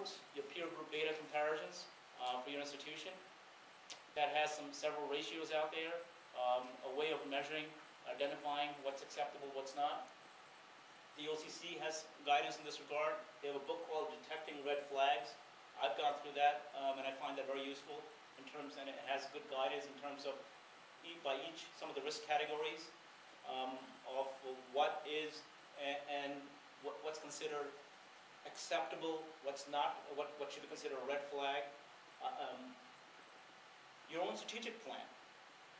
reports, your peer group data comparisons for your institution. That has several ratios out there, a way of measuring, identifying what's acceptable, what's not. The OCC has guidance in this regard. They have a book called Detecting Red Flags. I've gone through that, and I find that very useful in terms, and it has good guidance in terms of some of the risk categories of what is and what's considered acceptable, what's not, what should be considered a red flag. Your own strategic plan.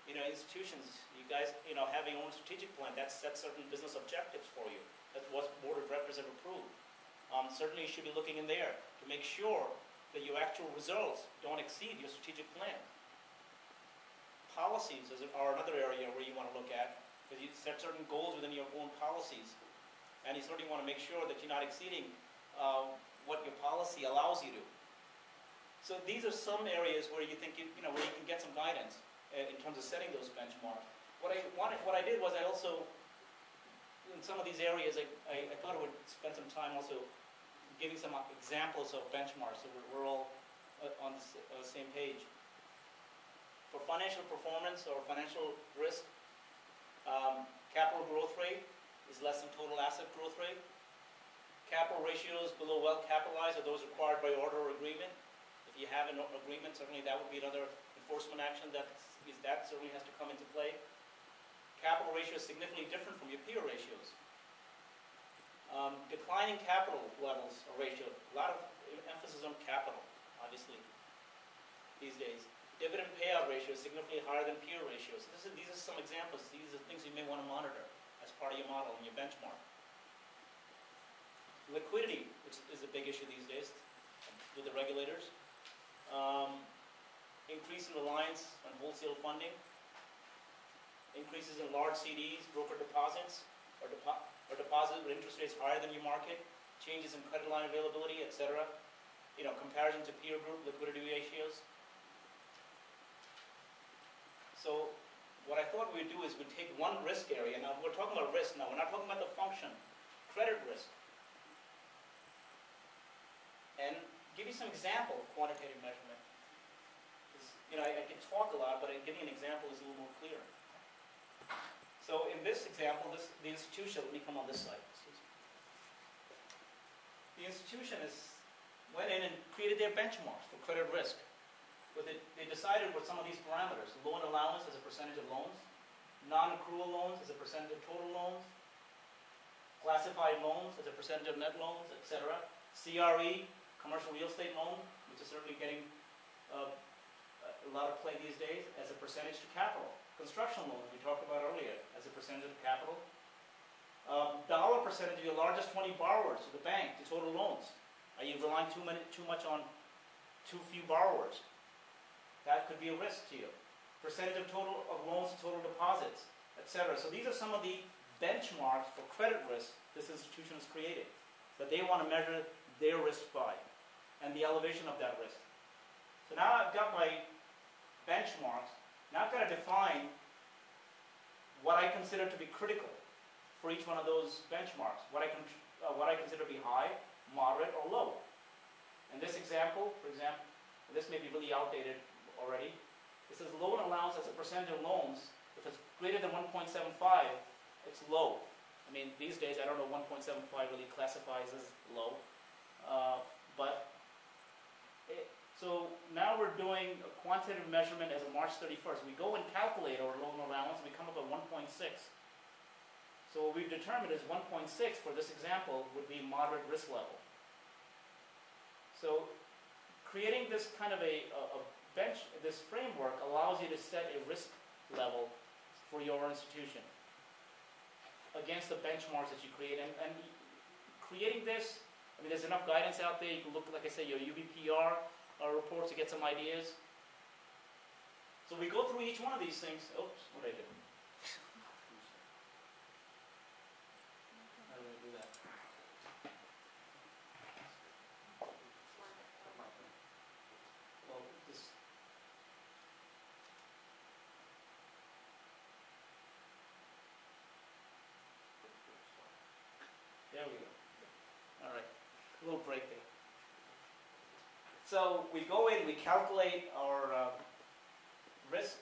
Institutions, you guys, having your own strategic plan, that sets certain business objectives for you. That's what board of directors have approved. Certainly you should be looking in there to make sure that your actual results don't exceed your strategic plan. Policies are another area where you want to look at, because you set certain goals within your own policies. And you certainly want to make sure that you're not exceeding what your policy allows you to. So these are some areas where you think where you can get some guidance in terms of setting those benchmarks. What I did was I also, in some of these areas, I thought I would spend some time also giving some examples of benchmarks so we're all on the same page. For financial performance or financial risk, capital growth rate is less than total asset growth rate. Capital ratios below well capitalized are those required by order or agreement. If you have an agreement, certainly that would be another enforcement action that certainly has to come into play. Capital ratio is significantly different from your peer ratios. Declining capital levels or ratio, a lot of emphasis on capital, obviously, these days. Dividend payout ratio is significantly higher than peer ratios. These are some examples. These are things you may want to monitor as part of your model and your benchmark. Liquidity, which is a big issue these days with the regulators. Increase in reliance on wholesale funding. Increases in large CDs, broker deposits, or deposits with interest rates higher than your market. Changes in credit line availability, etc. Comparison to peer group liquidity ratios. So what I thought we'd do is we'd take one risk area. Now we're talking about risk now. We're not talking about the function. Credit risk. And give you some example of quantitative measurement. I can talk a lot, but giving an example is a little more clear. So in this example, the institution, let me come on this side. The institution went in and created their benchmarks for credit risk. But they decided what some of these parameters: loan allowance as a percentage of loans, non-accrual loans as a percentage of total loans, classified loans as a percentage of net loans, etc. CRE, commercial real estate loan, which is certainly getting a lot of play these days, as a percentage to capital. Construction loans, we talked about earlier, as a percentage of capital. Dollar percentage of your largest 20 borrowers to the bank to total loans. Are you relying too much on too few borrowers? That could be a risk to you. Percentage of loans to total deposits, etc. So these are some of the benchmarks for credit risk this institution has created that they want to measure their risk by and the elevation of that risk. So now I've got my benchmarks. Now I've got to define what I consider to be critical for each one of those benchmarks. What I consider to be high, moderate, or low. In this example, for example, this may be really outdated already. This is loan allowance as a percentage of loans. If it's greater than 1.75, it's low. I mean, these days I don't know 1.75 really classifies as low. So now we're doing a quantitative measurement as of March 31st. We go and calculate our loan allowance, and we come up with 1.6. So what we've determined is 1.6 for this example would be moderate risk level. So creating this kind of this framework allows you to set a risk level for your institution against the benchmarks that you create. And creating this, I mean, there's enough guidance out there. You can look, like I say, your UBPR reports to get some ideas. So we go through each one of these things. Oops, what did I do? How do I do that? Well, there we go. All right, a little break there. So we go in, we calculate our risk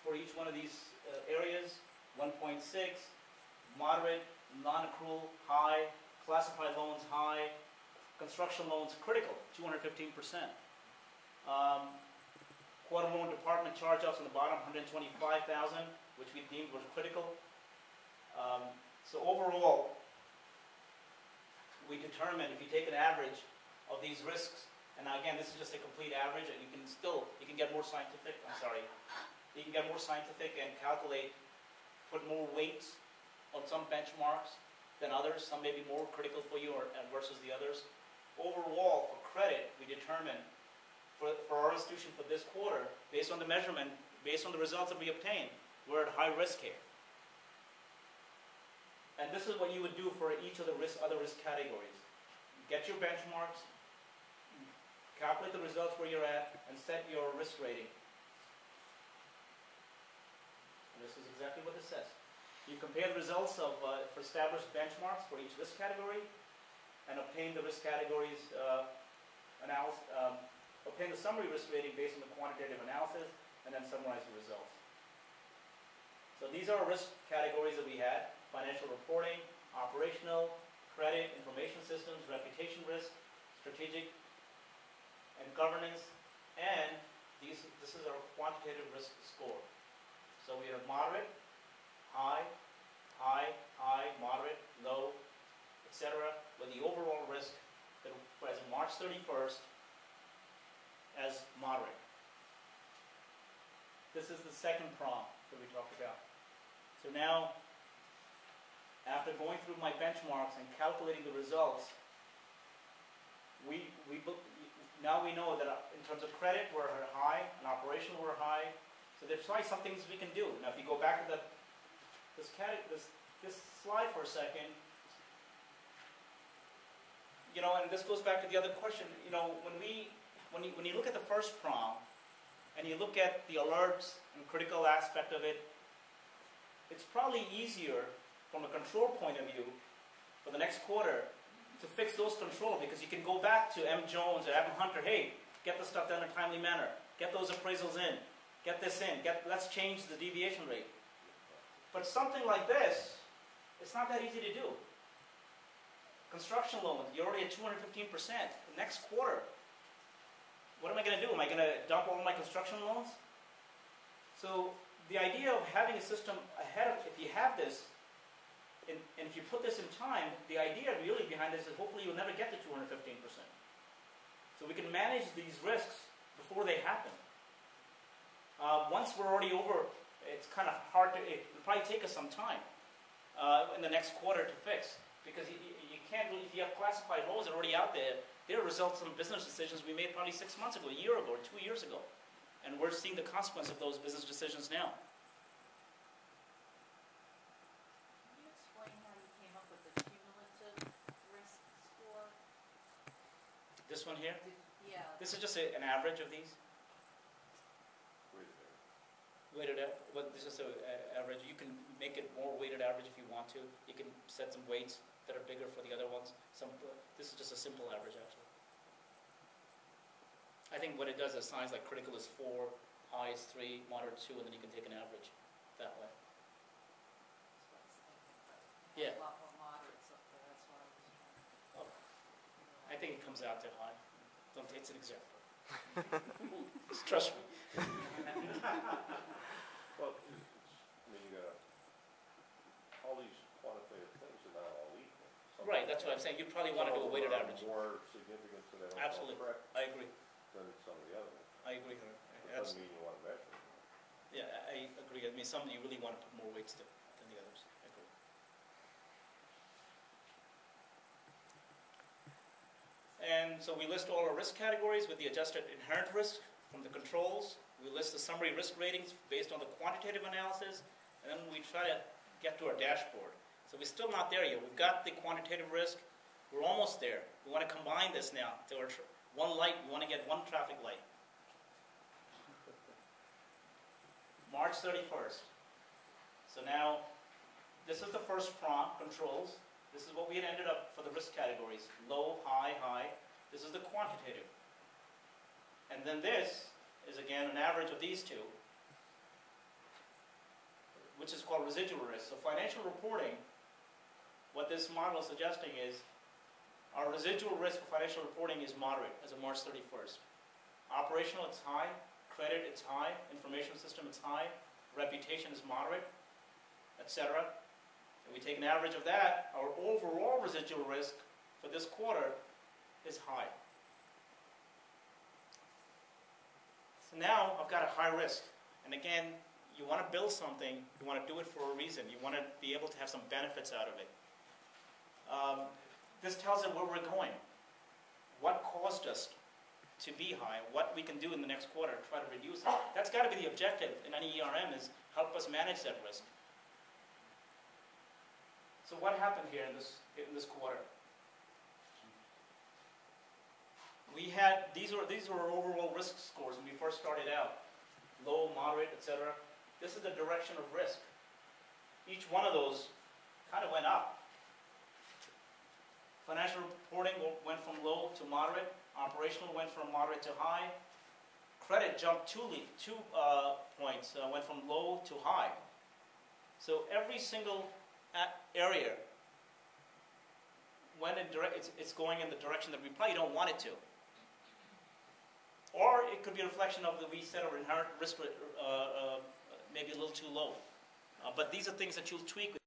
for each one of these areas. 1.6, moderate, non-accrual, high, classified loans, high, construction loans, critical, 215%. Quarter loan department charge-offs on the bottom, 125,000, which we deemed was critical. So overall, we determine if you take an average of these risks, and again, this is just a complete average, and you can get more scientific, you can get more scientific and calculate, put more weights on some benchmarks than others. Some may be more critical for you versus the others. Overall, for credit, we determine for our institution for this quarter, based on the measurement, based on the results that we obtain, we're at high risk here. And this is what you would do for each of the other risk categories. Get your benchmarks, calculate the results where you're at, and set your risk rating. And this is exactly what this says. You compare the results of for established benchmarks for each risk category, and obtain the risk categories obtain the summary risk rating based on the quantitative analysis, and then summarize the results. So these are risk categories that we had: financial reporting, operational, credit, information systems, reputation risk, strategic, and governance, and this is our quantitative risk score. So we have moderate, high, high, high, moderate, low, etc., with the overall risk that as of March 31st as moderate. This is the second prong that we talked about. So now, after going through my benchmarks and calculating the results, now we know that in terms of credit, we're high, and operational, we're high. So there's probably some things we can do. Now, if you go back to this slide for a second, and this goes back to the other question. When you look at the first prong, and you look at the alerts and critical aspect of it, it's probably easier from a control point of view for the next quarter to fix those controls, because you can go back to M. Jones or M. Hunter, hey, get the stuff done in a timely manner, get those appraisals in, get this in, let's change the deviation rate. But something like this, it's not that easy to do. Construction loans, you're already at 215%. The next quarter, what am I going to do? Am I going to dump all my construction loans? So the idea of having a system ahead of, if you have this, and if you put this in time, the idea really behind this is hopefully you'll never get to 215%. So we can manage these risks before they happen. Once we're already over, it's kind of hard to, it'll probably take us some time in the next quarter to fix. Because you can't really, if you have classified loans that are already out there, they're results from business decisions we made probably 6 months ago, a year ago, or 2 years ago. And we're seeing the consequence of those business decisions now. Can you explain how you came up with the cumulative risk score? This one here? Yeah. This is just an average of these. Weighted average. Well, this is an average. You can make it more weighted average if you want to. You can set some weights that are bigger for the other ones. This is just a simple average, actually. I think what it does is signs like critical is 4, high is 3, moderate 2, and then you can take an average that way. Yeah. A lot more moderates up there. That's why I was trying. Oh. I think it comes out to high. Don't take an example. Just trust me. Well, you got all these quantitative things are not all equal. Right, that's what I'm saying. You probably want to do a weighted average. More significant to them. Absolutely. I agree. Than some of the other ones. I agree. It doesn't mean you want to measure them. Yeah, I agree. I mean, some you really want to put more weights than the others. I agree. And so we list all our risk categories with the adjusted inherent risk from the controls. We list the summary risk ratings based on the quantitative analysis, and then we try to get to our dashboard. So we're still not there yet. We've got the quantitative risk. We're almost there. We want to combine this now to our one light. We want to get one traffic light. March 31st. So now, this is the first prong, controls. This is what we had ended up for the risk categories. Low, high, high. This is the quantitative. And then this is again an average of these two, which is called residual risk. So financial reporting, what this model is suggesting is our residual risk for financial reporting is moderate as of March 31st. Operational, it's high. Credit, it's high. Information system, it's high. Reputation is moderate, etc. And we take an average of that, our overall residual risk for this quarter is high. So now I've got a high risk. And again, you want to build something, you want to do it for a reason. You want to be able to have some benefits out of it. This tells us where we're going. What caused us to be high, what we can do in the next quarter to try to reduce it. That's got to be the objective in any ERM, is help us manage that risk. So what happened here in this quarter? We had, these were our overall risk scores when we first started out. Low, moderate, etc. This is the direction of risk. Each one of those kind of went up. Financial reporting went from low to moderate. Operational went from moderate to high. Credit jumped two points, went from low to high. So every single area went in it's going in the direction that we probably don't want it to. Or it could be a reflection of we set our inherent risk maybe a little too low. But these are things that you'll tweak with